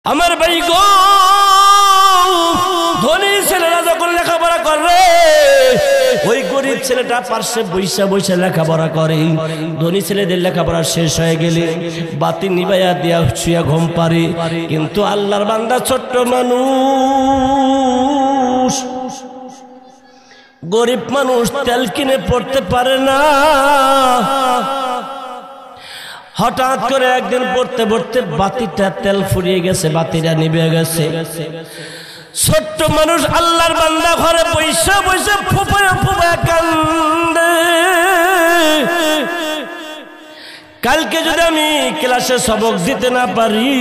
আমার ভাই গো, ধনী ছেলেরা যখন লেখাপড়া করে ওই গরিব ছেলেটা পার্শ্বে বৈশা বৈশা লেখাপড়া করে। ধনী ছেলেদের লেখাপড়া শেষ হয়ে গেলে বাতি নিবাইয়া দিয়া শুয়া ঘুম পারে। কিন্তু আল্লাহর বান্দা ছোট্ট মানুষ, গরিব মানুষ তেল কিনে পড়তে পারে না। হঠাৎ করে একদিন পড়তে পড়তে বাতিটা তেল ফুরিয়ে গেছে, বাতিটা নিভে গেছে। ছোট্ট মানুষ আল্লাহর বান্দা ঘরে বৈশা বৈশা ফুপায়া ফুপায়া কান্দে। কালকে যদি আমি ক্লাসে সবক দিতে না পারি,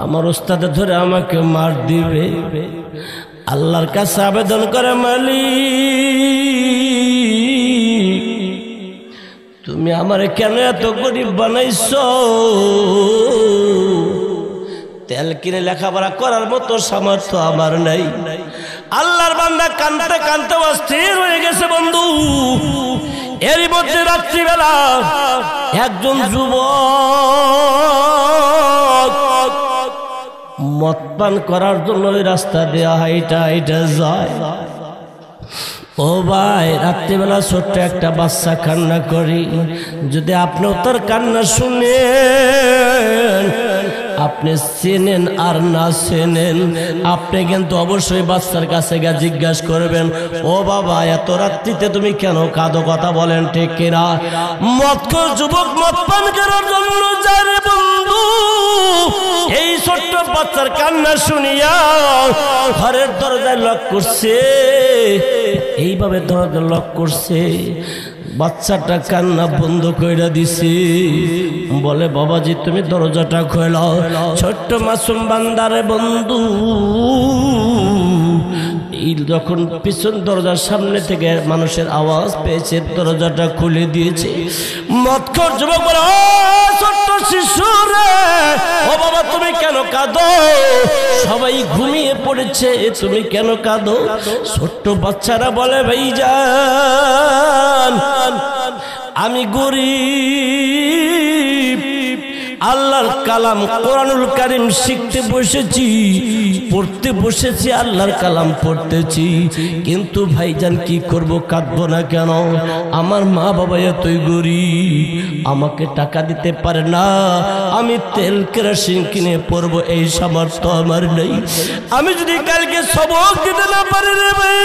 আমার ওস্তাদে ধরে আমাকে মার দিবে। আল্লাহর কাছে আবেদন করে, মালিক তুমি আমারে কেন এত গরিব বানাইছো? তেল কিনে লেখাপড়া করার মতো সামর্থ্য আমার নাই। আল্লাহর বান্দা কানতে কানতে অস্থির হয়ে গেছে বন্ধু। এরই মধ্যে রাত্রিবেলা একজন যুবক মদ পান করার জন্য ওই রাস্তা দেয়া হাইটা হাইটা যায়। ও ভাই, রাত্রিবেলা ছোট্ট একটা বাচ্চা কান্না করি, যদি আপনিও তার কান্না শুনেন, আপনি চেনেন আর না চেনেন, আপনি কিন্তু অবশ্যই বাচ্চার কাছে গিয়ে জিজ্ঞাসা করবেন, ও বাবা এত রাত্রিতে তুমি কেন কাঁদো? কথা বলেন ঠিক কিনা? মদখোর যুবক মদ পান করার জন্য যায় রে বন্ধু। এই ছোট্ট বাচ্চার কান্না শুনিয়া ঘরের দরজায় লক করছে, এইভাবে দরজা লক করছে। বাচ্চাটা কান্না বন্ধ কইরা দিছে। বলে, বাবাজি তুমি দরজাটা খোলো। ছোট্ট মাসুম বান্দারে বন্ধু, এই যখন পিছন দরজার সামনে থেকে মানুষের আওয়াজ পেয়েছে, দরজাটা খুলে দিয়েছে। মদখোর যুবক বলে, ও ছোট্ট শিশু রে, ও বাবা তুমি কেন কাঁদো? সবাই ঘুমিয়ে পড়েছে, তুমি কেন কাঁদো? ছোট্ট বাচ্চারা বলে, ভাইজান আমি গরিব, আল্লাহর কালাম কোরআনুল কারীম শিখতে বসেছি, পড়তে বসেছি, আল্লাহর কালাম পড়তেছি, কিন্তু ভাইজান কি করব, কাঁদবো না কেন? আমার মা বাবা এতই গরিব, আমাকে টাকা দিতে পারে না, আমি তেল কেরোসিন কিনে পড়বো এই সামর্থ্য আমার নেই। আমি যদি কালকে সবক দিতে না পারি রে ভাই,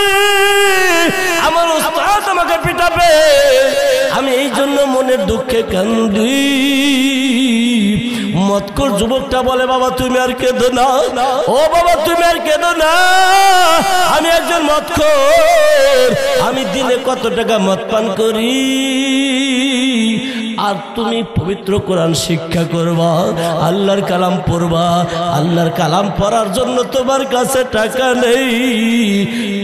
আমার ওস্তাদ আমাকে পিটাবে। আমি এই জন্য মনের দুঃখে কান্দি। মদখোর যুবকটা বলে, বাবা তুমি আর কেঁদো না, ও বাবা তুমি আর কেঁদো না, আমি একজন মদখোর, আমি দিনে কত টাকা মদ পান করি, আর তুমি পবিত্র কোরআন শিক্ষা করবা, আল্লাহর কালাম পড়বা, আল্লাহর কালাম পড়ার জন্য তোমার কাছে টাকা নেই,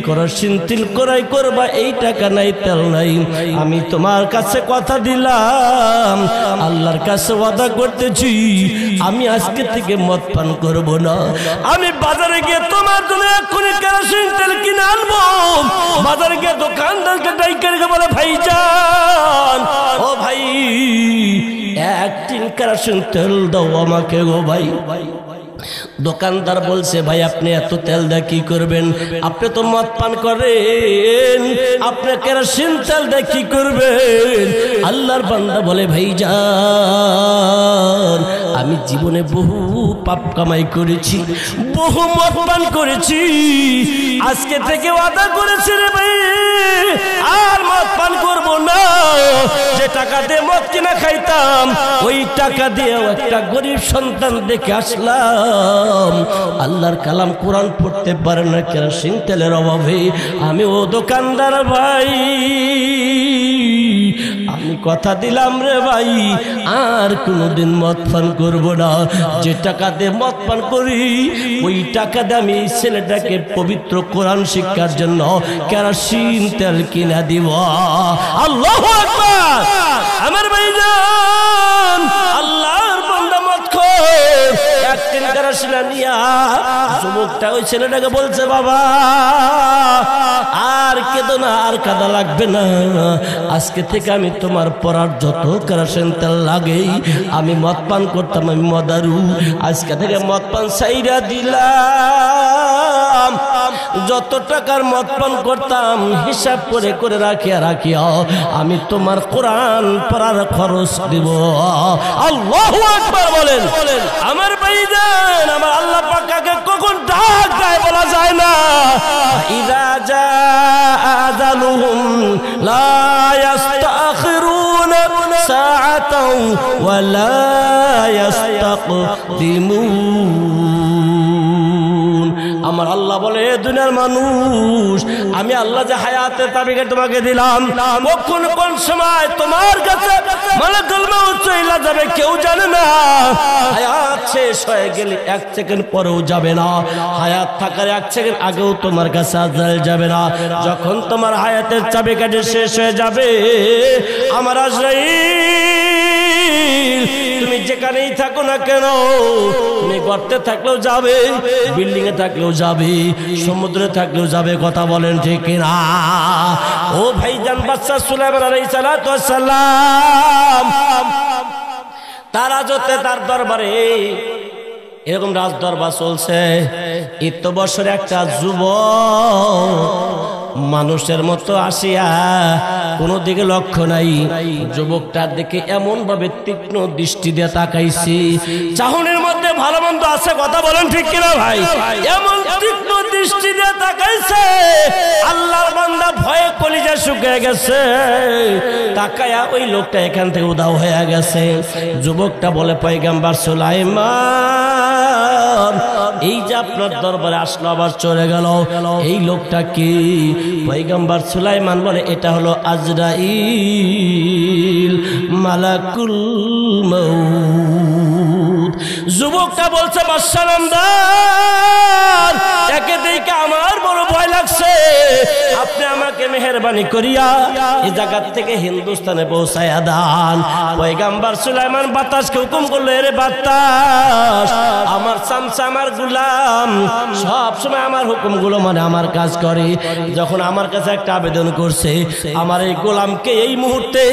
কেরোসিন তেল ক্রয় করবা, এই টাকা নাই, তেল নাই। আমি তোমার কাছে কথা দিলাম, আল্লাহর কাছে ওয়াদা করতেছি, আমি আজকে থেকে মদ পান করব না। আমি বাজারে গিয়ে তোমার জন্য এক্ষুনি কেরোসিন তেল কিনে আনবো। বাজারে গিয়ে দোকানদারকে ডাইকে বলে, ভাইজান ও ভাই এক টিন কেরোসিন তেল দাও আমাকে গো ভাই। দোকানদার বলছে, ভাই আপনি এত তেল দিয়ে কি করবেন? আপনি তো মদ পান করেন, আপনি কেরোসিন তেল দিয়ে কি করবেন? আল্লাহর বান্দা বলে, ভাইজান আমি জীবনে বহু পাপ কামাই করেছি, বহু মদ পান করেছি, আজকে থেকে ওয়াদা করেছি রে ভাই আর মদ পান করবো না। যে টাকা দিয়ে মদ কিনা খাইতাম, ওই টাকা দিয়ে একটা গরিব সন্তান দেখে আসলাম, আল্লাহর কালাম কোরআন পড়তে পারে না কেরোসিন তেলের অভাবে। আমি ও দোকানদার ভাই, আমি কথা দিলাম রে ভাই আর কোনোদিন মদ পান করবো না। যে টাকা দিয়ে মদ পান করি, ওই টাকা দিয়ে আমি এই ছেলেটাকে পবিত্র কোরআন শিক্ষার জন্য কেরোসিন তেল কিনা দিব। আল্লাহু আকবার। আমার ভাইজান আল্লাহর বান্দা মদখোর এক তিন কাশিলা নিয়া যুবকটা ওই ছেলেটাকে বলছে, বাবা আর কেঁদো না, আর কাঁদা লাগবে না, আজকে থেকে আমি তোমার পরার যত কেরোসিন তেল লাগে আমি মদ পান করতাম, আমি মদারু, আজকে থেকে মদ পান ছাইরা দিলাম, যত টাকার মদ পান করতাম হিসাব করে করে রাখিয়া রাখিয়া আমি তোমার কোরআন পড়ার খরচ দিব। আল্লাহু আকবার বলেন। আমার ভাইজান, আমার আল্লাহ পাক কাকে কখন ডাক দেয় বলা যায় না। ইযা জাআ আযালুহুম লা ইস্তাখিরুনা সাআতাও ওয়া লা ইস্তাকদিমুন। আমার আল্লাহ বলে, দুনিয়ার মানুষ, আমি আল্লাহ যে হায়াতের তাবিকে তোমাকে দিলাম, কখন কোন সময় তোমার কাছে মালাকুল মউত চলে যাবে কেউ জানে না। হায়াত শেষ হয়ে গেলে 1 সেকেন্ড পরেও যাবে না, হায়াত থাকার 1 সেকেন্ড আগেও তোমার কাছে আজরাইল যাবে না। যখন তোমার হায়াতের চাবিকাঠি শেষ হয়ে যাবে, আমার আজরাইল তুমি যেখানেই থাকো না কেন, তুমি গর্তে থাকলেও যাবে, বিল্ডিং এ থাকলেও যাবে, সমুদ্রে থাকলেও যাবে। কথা বলেন ঠিক কিনা? ও ভাইজান, বাদশা সুলাইমান আলাইহিস সালাতু ওয়াস সালাম তার রাজত্বে, তার দরবারে এরকম রাজ দরবার চলছে। 1 বছরে একটা যুবক মানুষের মতো আসিয়া কোনো দিকে লক্ষ্য নাই, যুবকটার দিকে এমন ভাবে তীক্ষ্ণ দৃষ্টি দিয়ে তাকাইছি, চাহনির মধ্যে ভালো মন্দ আছে। কথা বলেন ঠিক কিনা ভাই? এমন তীক্ষ্ণ দৃষ্টি দিয়ে তাকাইছে, আল্লাহর বান্দা ভয়ে কলিজা শুকিয়ে গেছে। তাকায়া ওই লোকটা এখান থেকে উধাও হয়ে গেছে। যুবকটা বলে, পয়গম্বর সুলাইমান, এই যে আপনার দরবারে আসলো আবার চলে গেল, এই লোকটা কি? পয়গম্বর সুলাইমান বলে, এটা হলো আজরাইল, মালাকুল মউত। যুবকটা বলছে, বাদশা নামদার, একে দেখে আমার বড় ভয় লাগছে, আপনি আমাকে মেহেরবানি করিয়া এই জায়গা থেকে হিন্দুস্তানে পৌঁছায়া দান। পয়গম্বর সুলাইমান বাতাসকে হুকুম করলো, এরে বাতাস, আমার চামচা, আমার গুলাম সব সময় আমার হুকুমগুলো মানে আমার কাজ করে। যখন আমার কাছে একটা আবেদন করছে, আমার এই গোলামকে এই মুহূর্তে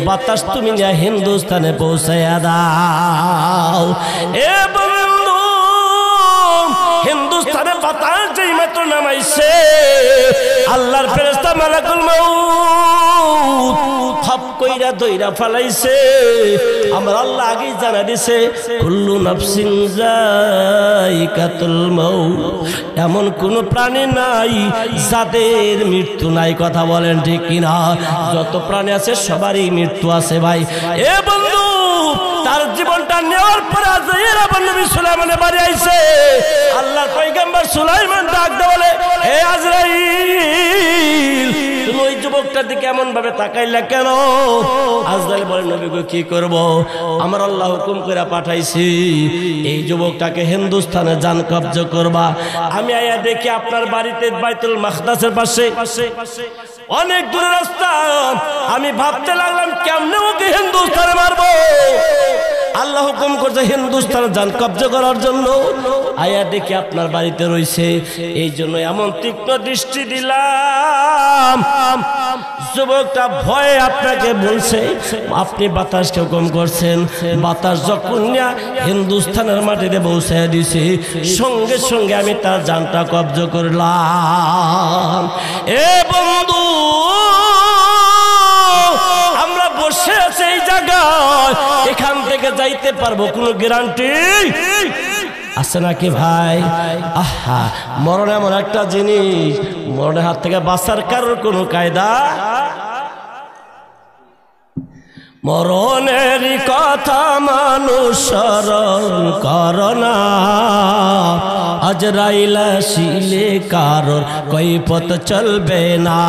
বাতাস তুমি নিয়ে হিন্দুস্তানে পৌঁছায়া দাও। এ বন্ধু, হিন্দুস্তানে বাতাস যেই মাত্র নামাইছে, আল্লাহর ফেরেশতা মালাকুল মউত খপ কইরা দইরা ফালাইছে। আমার আল্লাহ আগেই জানা দিছে, কুল্লু নাফসিন যায়িকাতুল মউত, এমন কোন প্রাণী নাই যাদের মৃত্যু নাই। কথা বলেন ঠিক কিনা? যত প্রাণী আছে সবারই মৃত্যু আছে ভাই। এ বন্ধু, তার জীবনটা নেওয়ার পরে আজরাইল আবার নবী সুলাইমানের বাড়ি আইছে। আল্লাহর পয়গম্বর সুলাইমান ডাক দিয়ে বলে, হে আজরাইল, তুমি ওই যুবকটার দিকে এমন ভাবে তাকাইলা কেন? আজরাইল বলে, নবী গো, কি করব, আমার আল্লাহ হুকুম করে পাঠাইছি এই যুবকটাকে হিন্দুস্তানে জান কবজা করবা। আমি আয়া দেখি আপনার বাড়িতে বাইতুল মাকদাসের পাশে অনেক দূরে রাস্তা। আমি ভাবতে লাগলাম কেমনে ওকে হিন্দুস্তানে মারবো। আল্লাহ হুকুম করছে হিন্দুস্তানে জান কবজা করার জন্য। আয়া দেখি আপনার বাড়িতে রয়েছে, এই জন্য এমন তীক্ষ্ণ দৃষ্টি দিলাম। যুবকটা ভয়ে আপনাকে বলছে, আপনি বাতাসকে হুকুম করছেন, বাতাস যখন হিন্দুস্তানের মাটিতে পৌঁছায় দিছে, সঙ্গে সঙ্গে আমি তার জানটা কবজা করলাম। এ বন্ধু, আমরা বসে আছি এই জায়গায়, এখান থেকে যাইতে পারবো কোনো গ্যারান্টি আছে নাকি ভাই? আহা, মরণ এমন একটা জিনিস, মরণের হাত থেকে বাঁচার কারোর কোনো কায়দা। মরণের কথা মানুষ স্মরণ করনা, আজরাইল আসিলে কারোর কৈফিয়ত চলবে না।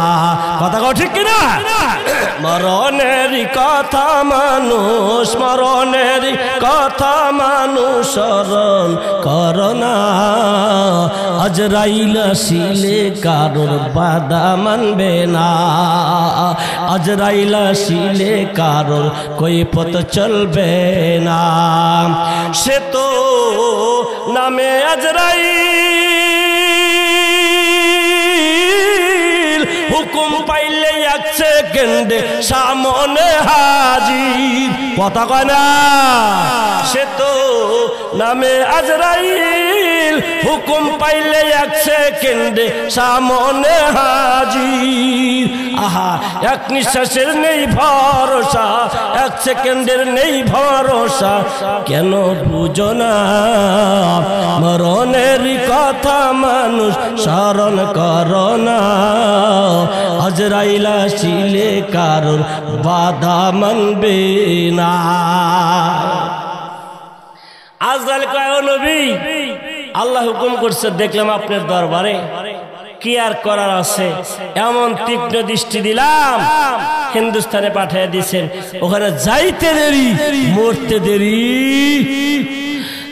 কথা কও ঠিক কিনা? মরণের কথা মানুষ, মরণের কথা মানুষ স্মরণ করনা, আজরাইল আসিলে কারোর বাধা মানবে না, আজরাইল আসিলে কারোর কৈফিয়ত চলবে না। সে তো নামে আজরাইল, হুকুম পাইলে এক সেকেন্ডে সামনে হাজির। কথা কয় না? সে তো নামে আজরাইল, হুকুম পাইলে এক সেকেন্ডে সামনে হাজির। আহা, এক নিঃশ্বাসের নেই ভরসা, এক সেকেন্ডের নেই ভরসা, কেন বুঝো না মরণের কথা মানুষ স্মরণ করো না। আজরাইল আসিলে কারোর বাধা মানবে না। আজরাইল কয়, ও নবী, আল্লাহ হুকুম করছে, দেখলাম আপনার দরবারে কি আর করার আছে, এমন তীক্ষ্ণ দৃষ্টি দিলাম, হিন্দুস্তানে পাঠিয়ে দিয়েছেন, ওখানে যাইতে দেরি মরতে দেরি।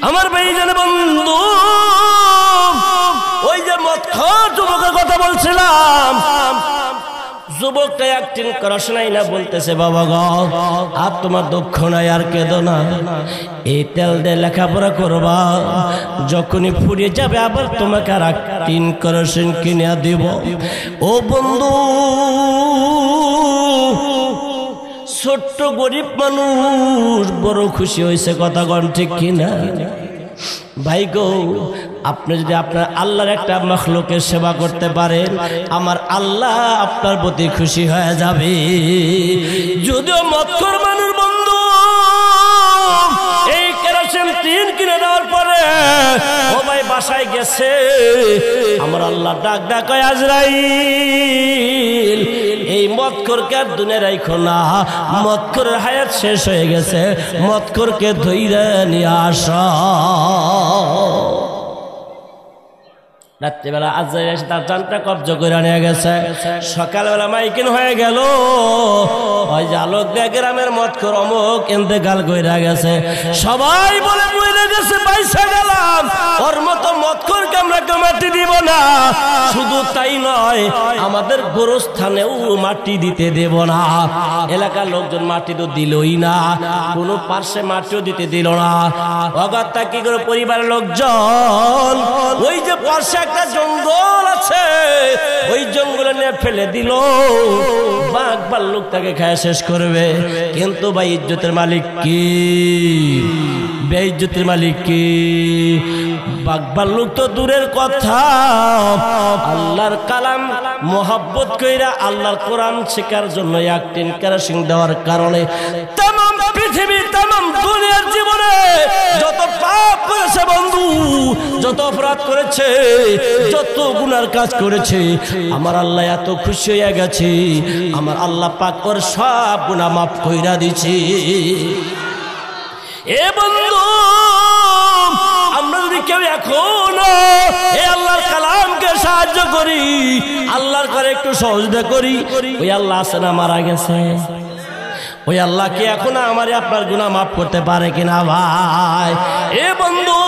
আমার ভাইজান বন্ধু, ওই যে মদখোর যুবকের কথা বলছিলাম, যুবকটা একদিন পড়াশোনাই না বলতেছে, বাবা গো আর তোমার দুঃখ নাই, আর কেঁদো না, এই তেল দিয়ে লেখাপড়া করবা, যখনই ফুরিয়ে যাবে আবার তোমাকে আর একদিন কেরোসিন কিনে দিব। ও বন্ধু, ছোট্ট গরিব মানুষ বড় খুশি হয়েছে, কথা কন ঠিক কিনা? ভাই গো, আপনি যদি আপনার আল্লাহর একটা মাখলুকের সেবা করতে পারেন, আমার আল্লাহ আপনার প্রতি খুশি হয়ে যাবে। যদিও মদখোর মানুষ বন্ধু এই কেরোসিন তিন কিনে দেওয়ার পরে ও ভাই বাসায় গেছে, আমার আল্লাহ ডাক ডাক কয়, আজরাইল এই মদখোরকে আর দুনিয়ায় রাখো না, মদখোরের হায়াত শেষ হয়ে গেছে, মদখোরকে ধইরা নিয়ে আসো। রাত্রিবেলা আজরাইল এসে তার জানটা কবজা করে নিয়ে গেছে। সকালবেলা মাইকিন হয়ে গেল, ওই যে আলোক দিয়ে গ্রামের মদখোর অমুক ইন্তেকাল কইরা গেছে। সবাই বলে মরে গেছে, বাইসা গেলাম, ওর মতো মদখোরকে আমরা মাটি দিব না। শুধু তাই নয়, আমাদের গোরস্থানেও মাটি দিতে দেব না। এলাকার লোকজন মাটি তো দিলই না, কোনো পার্শ্বে মাটিও দিতে দিল না। অগত্যা কি করে পরিবারের লোকজন ওই যে পার্শ্বে একটা জঙ্গল আছে, ওই জঙ্গলে নিয়ে ফেলে দিল, বাঘ ভাল্লুক তাকে খায় শেষ করবে। কিন্তু ভাই ইজ্জতের মালিক কি? বেইজ্জতের মালিক কি? বাঘ ভাল্লুক তো দূরের কথা, আল্লাহর কালাম মোহাব্বত কইরা আল্লাহর কোরআন শেখার জন্য একদিন কেরোসিন দেওয়ার কারণে তামাম পৃথিবী, তামাম দুনিয়ার জীবনে যত পাপ করেছে বন্ধু, যত অপরাধ করেছে, যত গুনার কাজ করেছে, আমার আল্লাহ এত খুশি হয়ে গেছে, আমার আল্লাহ পাক ওর সব গুনাহ মাফ কইরা দিছে। এ বন্ধু, আমরা যদি কেউ এখন এই আল্লাহর কালামকে সাহায্য করি, আল্লাহর করে একটু সহযোগিতা করি, ওই আল্লাহ আছে না মারা গেছে, ওই আল্লাহ কি এখন আমার আপনার গুনাহ মাফ করতে পারে কিনা ভাই? এ বন্ধু,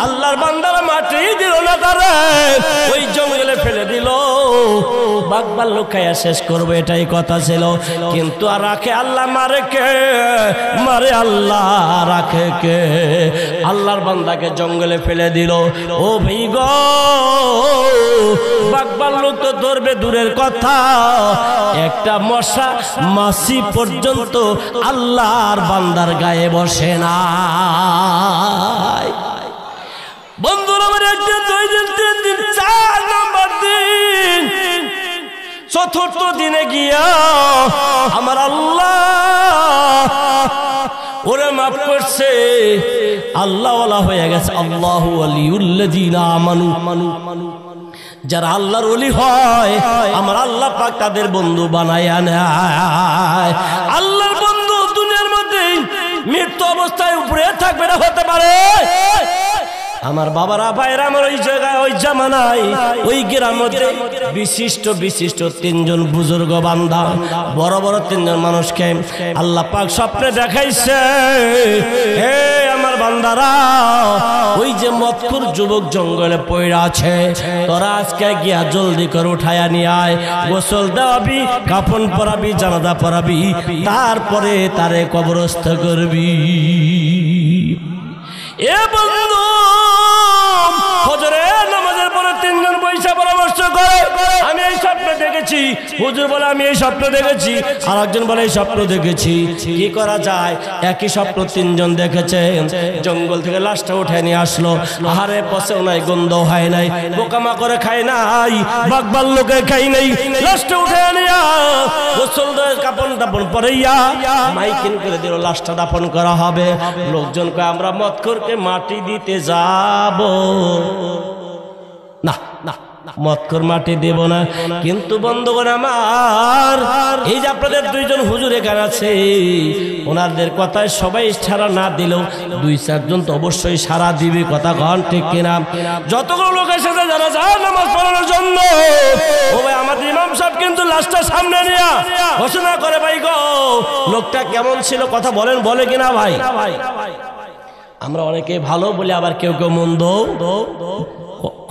আল্লাহর বান্দারা মাটি দিল না, তারা ওই জঙ্গলে ফেলে দিল, বাঘ ভাল্লুক খাইয়া শেষ করবে, এটাই কথা ছিল। কিন্তু আর রাখে আল্লাহ, মারে কে? মারে আল্লাহ, রাখে কে? আল্লাহর বান্দাকে জঙ্গলে ফেলে দিল। ও ভাই গো, বাঘ ভাল্লুক তো ধরবে দূরের কথা, একটা মশা মাছি পর্যন্ত আল্লাহর বান্দার গায়ে বসে না। বন্ধুরা, আমার একদিন, দুই দিন, তিন দিন, 4 নম্বর দিন, চতুর্থ দিনে গিয়া আমার আল্লাহ ওরে মাফ করছে, আল্লাহ ওয়ালা হয়ে গেছে। আল্লাহু ওয়ালিউল্লাযিনা আমানু, যারা আল্লাহর ওলি হয় আমার আল্লাহ পাক তাদের বন্ধু বানায়া নেয়। আল্লাহর বন্ধু দুনিয়ার মধ্যে মৃত্যু অবস্থায় উপরে থাকবে না, হতে পারে। আমার বাবারা ভাইরা, আমার ওই জায়গায়, ওই জামানায়, ওই গ্রামের বিশিষ্ট বিশিষ্ট 3 জন বুজুর্গ বান্দা, বড় বড় 3 জন মানুষকে আল্লাহ পাক স্বপ্নে দেখাইছে, হে আমার বান্দারা, ওই যে মদখোর যুবক জঙ্গলে পড়ে আছে, তোরা আজকে গিয়া জলদি করে উঠায়া নিয়ে আয়, গোসল দেওয়াবি, কাফন পরাবি, জানাজা পরাবি, তারপরে তারে কবরস্থ করবি। এ বন্ধু, ফজরের নামাজের পরে তিনজন পয়সা পরামর্শ করে, আমি এই স্বপ্ন দেখেছি। হুজুর বলে আমি এই স্বপ্ন দেখেছি, আর একজন বলে এই স্বপ্ন দেখেছি। কি করা যায়? একই স্বপ্ন তিনজন দেখেছে। জঙ্গল থেকে লাশটা উঠে নিয়ে আসলো, আহারে পচেও নাই, গন্ধ হয় নাই, পোকামা করে খায় নাই, বাঘবাল লোকে খাই নাই। লাশটা উঠে নিয়ে গোসল দিয়ে কাপন দাপন পরাইয়া মাইকিং করে দিল, লাশটা দাপন করা হবে। লোকজনকে আমরা মদখোরকে মাটি দিতে যাব না, না মদখোর মাটি দেব না। কিন্তু বন্ধুগণ আমার, এই যে আপনাদের দুইজন হুজুর এখানে আছে, ওনাদের কথায় সবাই সাড়া না দিলেও দুই চারজন তো অবশ্যই সাড়া দিবে, কথা কন ঠিক কিনা? যতগুলো লোক এসেছে যারা যায় নামাজ পড়ানোর জন্য, ও ভাই আমাদের ইমাম সাহেব কিন্তু লাশটা সামনে নিয়ে ঘোষণা করে, ভাই গো লোকটা কেমন ছিল, কথা বলেন, বলে কিনা ভাই? আমরা অনেকে ভালো বলি, আবার কেউ কেউ মন্দ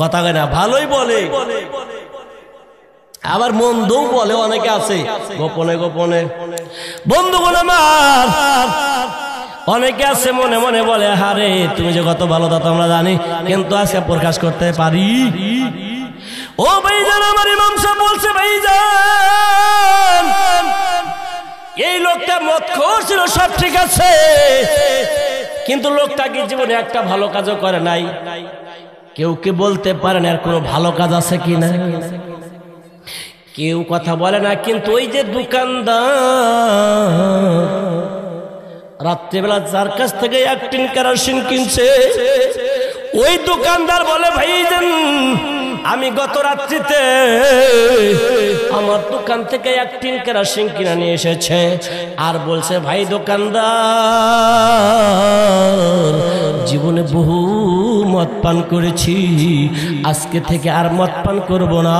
কথা কয় না, ভালোই বলে আবার মন্দও বলে, অনেকে আছে গোপনে গোপনে। বন্ধুগণ আমার, অনেকে আছে মনে মনে বলে, হারে তুমি যে কত ভালো তা তো আমরা জানি, কিন্তু আজকে প্রকাশ করতে পারি। ও ভাইজান, আমার ইমাম সাহেব বলছে, ভাইজান এই লোকটা মদখোর ছিল, সব ঠিক আছে, কিন্তু লোকটা কি জীবনে একটা ভালো কাজও করে নাই? কেউ কি বলতে পারেন আর কোনো ভালো কাজ আছে কি না? কেউ কথা বলে না। কিন্তু ওই যে দোকানদার রাত্রিবেলা যার কাছ থেকে 1 টিন কেরোসিন কিনছে, ওই দোকানদার বলে, ভাইজান আমি গত রাত্রিতে আমার দোকান থেকে 1 টিন কেরোসিন কিনে নিয়ে এসেছে। আর বলছে, ভাই দোকানদার জীবনে বহু মদ পান করেছি, আজকে থেকে আর মদ পান করব না।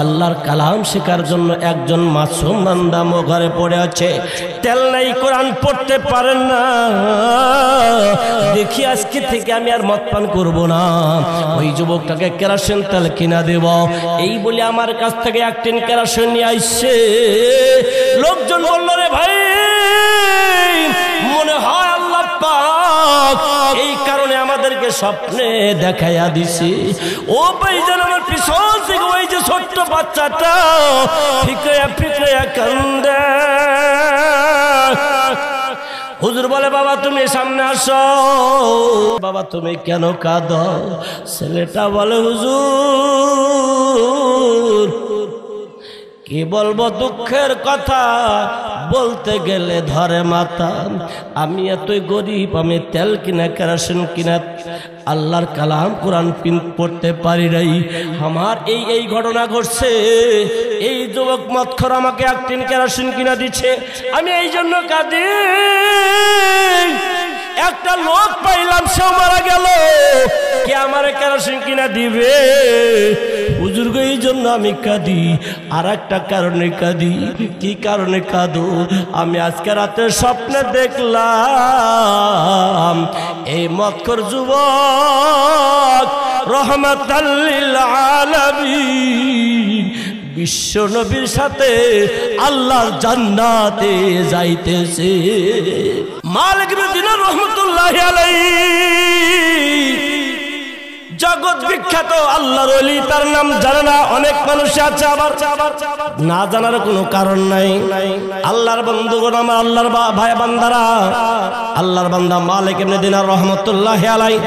আল্লাহর কালাম শেখার জন্য একজন মাসুম বান্দা ঘরে পড়ে আছে, তেল নাই, কোরআন পড়তে পারেন না, দেখি আজকে থেকে আমি আর মদ পান করব না। ওই যুবকটাকে কেরোসিন তেল কিনা দেব, এই বলে আমার কাছ থেকে 1 টিন কেরোসিন নিয়ে আসছে। লোকজন বলল, রে ভাই মনে হয় আল্লাহ পাক এই কারণে আমাদেরকে স্বপ্নে দেখাইয়া দিছে। ও ভাইজান, আমার পিছন থেকে ওই যে ছোট্ট বাচ্চাটা ফিকরিয়া ফিকরিয়া কান্দে। হুজুর বলে, বাবা তুমি সামনে আসো। বাবা তুমি কেন কাঁদো? ছেলেটা বলে, হুজুর কি বলবো দুঃখের কথা, বলতে গেলে ধরে মাথা। আমি এতই গরিব, আমি তেল কিনা কেরোসিন কিনা আল্লাহর কালাম কোরআন পড়তে পারি নাই। আমার এই ঘটনা ঘটছে, এই যুবক মদখোর আমাকে 1 টিন কেরোসিন কিনা দিচ্ছে, আমি এই জন্য কাঁদি। একটা লোক পাইলাম, সে মারা গেল, কে আমার কেরোসিন কিনা দিবে? হুজুর গো এই জন্য আমি কাঁদি। আর একটা কারণে কাঁদি। কি কারণে কাঁদো? আমি আজকে রাতে স্বপ্নে দেখলাম এই মদখোর যুবক রহমাতাল লিল আলামিন বিশ্ব নবীর সাথে আল্লাহর জান্নাতে যাইতেছে। মালিক ইবনে দিনার রাহমাতুল্লাহি আলাইহি জগৎ বিখ্যাত আল্লাহর ওলি, তার নাম জানে না অনেক মানুষ আছে, আবার না জানার কোনো কারণ নাই। আল্লাহর বন্ধুগণ আমার, আল্লাহর ভাই বান্দারা, আল্লাহর বান্দা মালিক ইবনে দিনার রাহমাতুল্লাহি আলাইহি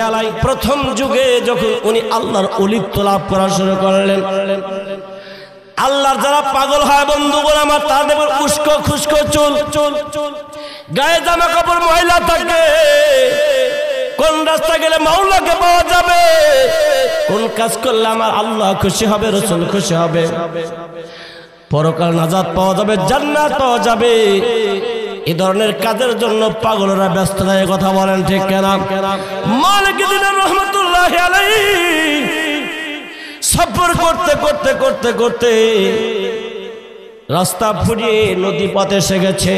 প্রথম যুগে যখন উনি আল্লাহর ওলিত্ব লাভ করা শুরু করলেন, আল্লাহর যারা পাগল হয় বন্ধুগণ আমার, তাদের উস্কো খুস্কো চুল, গায়ে জামা কাপড় ময়লা থাকে, কোন রাস্তা গেলে মাওলাকে পাওয়া যাবে, কোন কাজ করলে আমার আল্লাহ খুশি হবে, রাসূল খুশি হবে, পরকাল নাজাত পাওয়া যাবে, জান্নাত পাওয়া যাবে, এই ধরনের কাজের জন্য পাগলরা ব্যস্ত থাকে। কথা বলেন ঠিক কেনা? মালিক দিনার রাহমাতুল্লাহি আলাইহি সফর করতে করতে করতে করতে রাস্তা ফুরিয়ে নদী পথে এসে গেছে।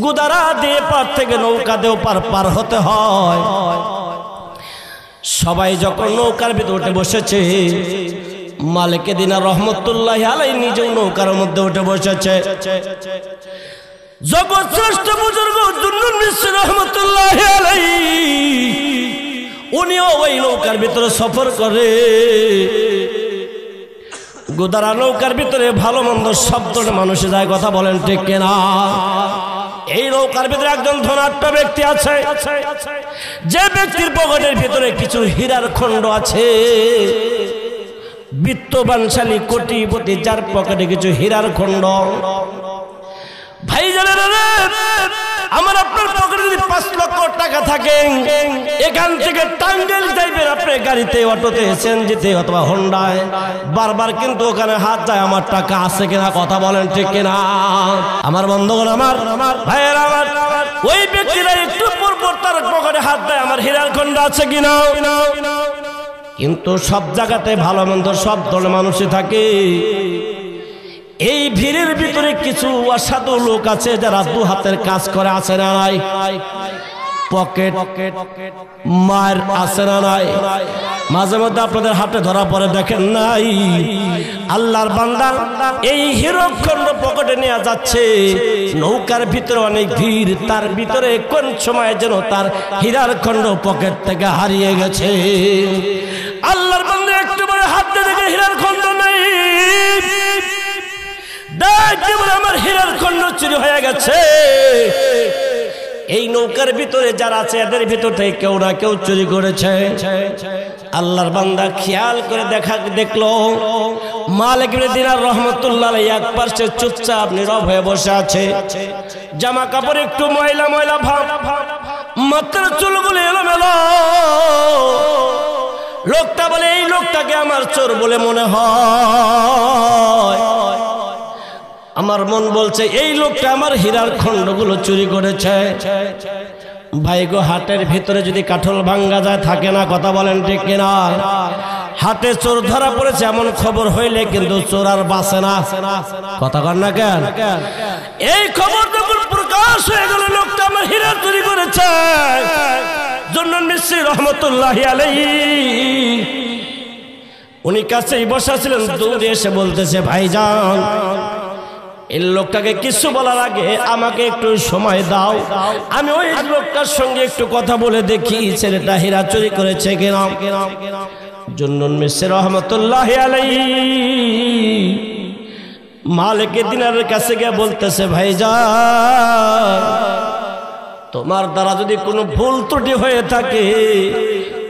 গুদারা দিয়ে পার থেকে নৌকা দিয়ে পার হতে হয়। সবাই যখন নৌকার ভিতরে উঠে বসেছে, মালিক দিনার রহমতুল্লাহি আলাইহি নিজেও নৌকার মধ্যে উঠে বসেছে। জগৎ শ্রেষ্ঠ বুজুর্গ জুন্নুন মিসরি রহমতুল্লাহি আলাইহি উনিও ওই নৌকার ভিতরে সফর করে। গোদারা নৌকার ভিতরে ভালো মন্দ সব ধরনের মানুষ যায়, কথা বলেন ঠিক কিনা? এই নৌকার ভিতরে একজন ধনাঢ্য ব্যক্তি আছে, যে ব্যক্তির পকেটের ভিতরে কিছু হীরার খণ্ড আছে। বিত্তবানশালী কোটিপতি, যার পকেটে কিছু হীরার খণ্ড। ভাই জানেন, আমার আপনার পকেটে যদি 5 লক্ষ টাকা থাকে, এখান থেকে টাঙ্গাইল যাইবেন আপনি গাড়িতে, অটোতে, সিএনজিতে অথবা হোন্ডায়, বারবার কিন্তু ওখানে হাত যায় আমার টাকা আছে কিনা, কথা বলেন ঠিক কিনা? আমার বন্ধুগণ, আমার ভাইয়েরা, আমার ওই ব্যক্তিরা একটু পর পর তার পকেটে হাত দেয় আমার হীরার খণ্ড আছে কিনা। কিন্তু সব জায়গাতে ভালো মন্দ সব ধরনের মানুষই থাকে। এই ভিড়ের ভিতরে কিছু অসাধু লোক আছে যারা 2 হাতের কাজ করে, আছে না নাই? পকেট মার আছে না নাই? মাঝে মধ্যে আপনাদের হাতে ধরা পড়ে, দেখেন নাই? আল্লাহর বান্দা এই হীরক খণ্ড পকেটে নিয়ে যাচ্ছে, নৌকার ভিতরে অনেক ভিড়, তার ভিতরে কোন সময় যেন তার হীরার খণ্ড পকেট থেকে হারিয়ে গেছে। আল্লাহর বান্দা একটু পরে হাত দিয়ে দেখে হীরার খণ্ড নাই, আমার হীরার খণ্ড চুরি হয়ে গেছে। এই নৌকার ভিতরে যারা আছে এদের ভিতর থেকে কেউ না কেউ চুরি করেছে। আল্লাহর বান্দা খেয়াল করে দেখলো মালিক দিনার রহমতুল্লাহ আলাইহি এক পাশে চুপচাপ নীরব হয়ে বসে আছে। জামা কাপড় একটু ময়লা ময়লা ভাব, মাথার চুলগুলো এলোমেলো। লোকটা বলে, এই লোকটাকে আমার চোর বলে মনে হয়। আমার মন বলছে এই লোকটা আমার হীরার খণ্ডগুলো চুরি করেছে। ভাই গো, হাটের ভিতরে যদি কাঠল ভাঙ্গা যায় থাকে না, কথা বলেন ঠিক কিনা? হাটে চোর ধরা পড়েছে এমন খবর হইলে কিন্তু চোর আর বাঁচে না, কথা কন না কেন? এই খবর যখন প্রকাশ হয়ে গেল লোকটা আমার হীরা চুরি করেছে, জুন্নুন মিসরি রহমতুল্লাহি আলাইহি উনি কাছেই বসা ছিলেন, দৌড়ে এসে বলতেছে, ভাইজান এই লোকটাকে কিছু বলার আগে আমাকে একটু সময় দাও, আমি ওই লোকটার সঙ্গে একটু কথা বলে দেখি ছেলেটা হীরা চুরি করেছে কিনা। জুন্নুন মিসরি রহমতুল্লাহি আলাইহি মালিক দিনারের কাছে গিয়ে বলতেছে, ভাইজান তোমার দ্বারা যদি কোনো ভুল ত্রুটি হয়ে থাকে,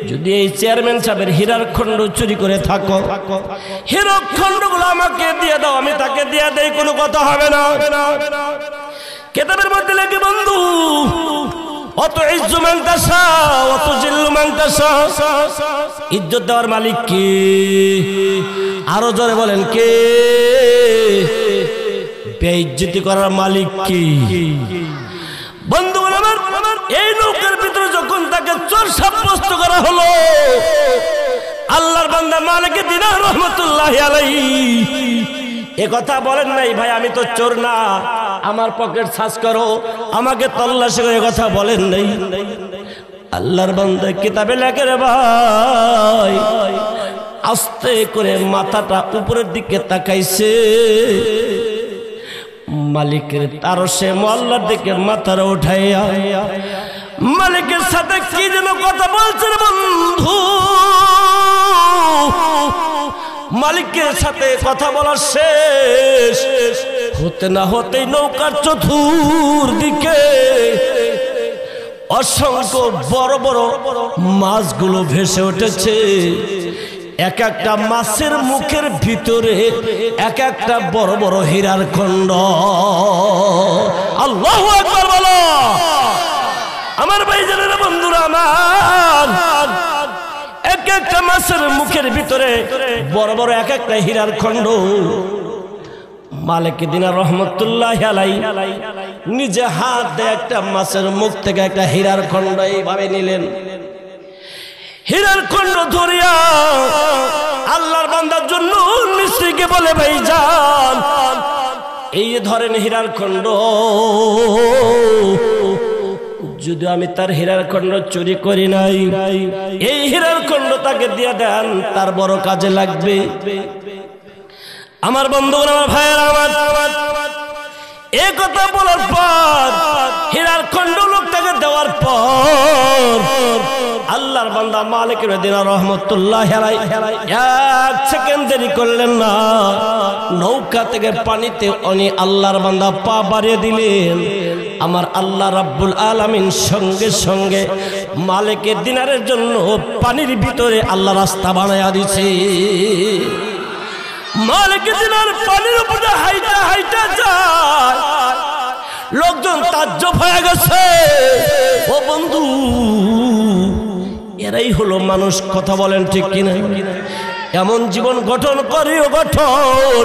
যদি এই চেয়ারম্যান সাহেবের হীরার খণ্ড চুরি করে থাকো, হীরক খণ্ডগুলো আমাকে দিয়ে দাও, আমি তাকে দিয়ে দেই, কোনো কথা হবে না। কিতাবের মধ্যে লেখে, বন্ধু অত ইজ্জু মান তাশা অত জিল্লু মান তাশা, ইজ্জত দেওয়ার মালিক কে? আরো জোরে বলেন কে? বেইজ্জতি করার মালিক কি? বন্ধুগণ আমার, এই নৌকার ভিতরে যখন তাকে চোর সাব্যস্ত করা হলো, আল্লাহর বান্দা মালিক দিনার রহমতুল্লাহি আলাইহি এ কথা বলেন নাই, ভাই আমি তো চোর না, আমার পকেট সার্চ করো, আমাকে তল্লাশি করে, কথা বলেন নাই। আল্লাহর বান্দা কিতাবে লেখে, রে ভাই আস্তে করে মাথাটা উপরের দিকে তাকাইছে, মালিকের তারসে মোল্লার দিকে মাথাটা উঠাইয়া মালিকের সাথে কি যেন কথা বলছে বন্ধু। মালিকের সাথে কথা বলা শেষ হতে না হতেই নৌকার চতুর্দিকে অসংখ্য বড় বড় মাছগুলো ভেসে উঠেছে। এক একটা মাছের মুখের ভিতরে এক একটা বড় বড় হীরার খণ্ড। আল্লাহু আকবার বলো। আমার ভাইজানেরা, বন্ধুরা আমার, এক একটা মাছের মুখের ভিতরে বড় বড় এক একটা হীরার খণ্ড। মালিক দিনার রহমতুল্লাহি আলাইহি নিজে হাত দিয়ে একটা মাছের মুখ থেকে একটা হীরার খণ্ড এইভাবে নিলেন। হীরার খণ্ড ধরিয়া আল্লাহর বান্দার জন্য মিস্ত্রিকে বলে, ভাইজান এই ধরেন হীরার খণ্ড। যদি আমি তার হীরার খণ্ড চুরি করি নাই, এই হীরার খণ্ড তাকে দিয়ে দেন, তার বড় কাজে লাগবে। আমার বন্ধুগণ, আমার ভাইয়েরা, আমার এই কথা বলার পর হীরার খণ্ড লোকটাকে দেওয়ার পর আল্লাহর বান্দা মালিক মদিনা রহমতুল্লাহ আলাইহি এক সেকেন্ড দেরি করলেন না, নৌকা থেকে পানিতে উনি আল্লাহর বান্দা পা বাড়িয়ে দিলেন। আমার আল্লাহ রাব্বুল আলামিন সঙ্গে সঙ্গে মালিকের দিনারের জন্য পানির ভিতরে আল্লাহ রাস্তা বানায়া দিছে। মালিকের দিনার পানির উপরে হাইটা হাইটা যায়, লোকজন তাজ্জব হয়ে গেছে। ও বন্ধু, এরাই হলো মানুষ, কথা বলেন ঠিক কিনা? এমন জীবন গঠন করিও গঠন,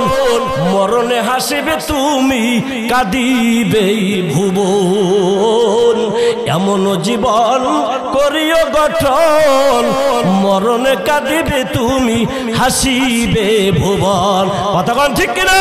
মরণে হাসিবে তুমি, কাঁদিবে ভুবন। এমন জীবন করিও গঠন, মরণে কাঁদিবে তুমি, হাসিবে ভুবন। কথা বলেন ঠিক কিনা?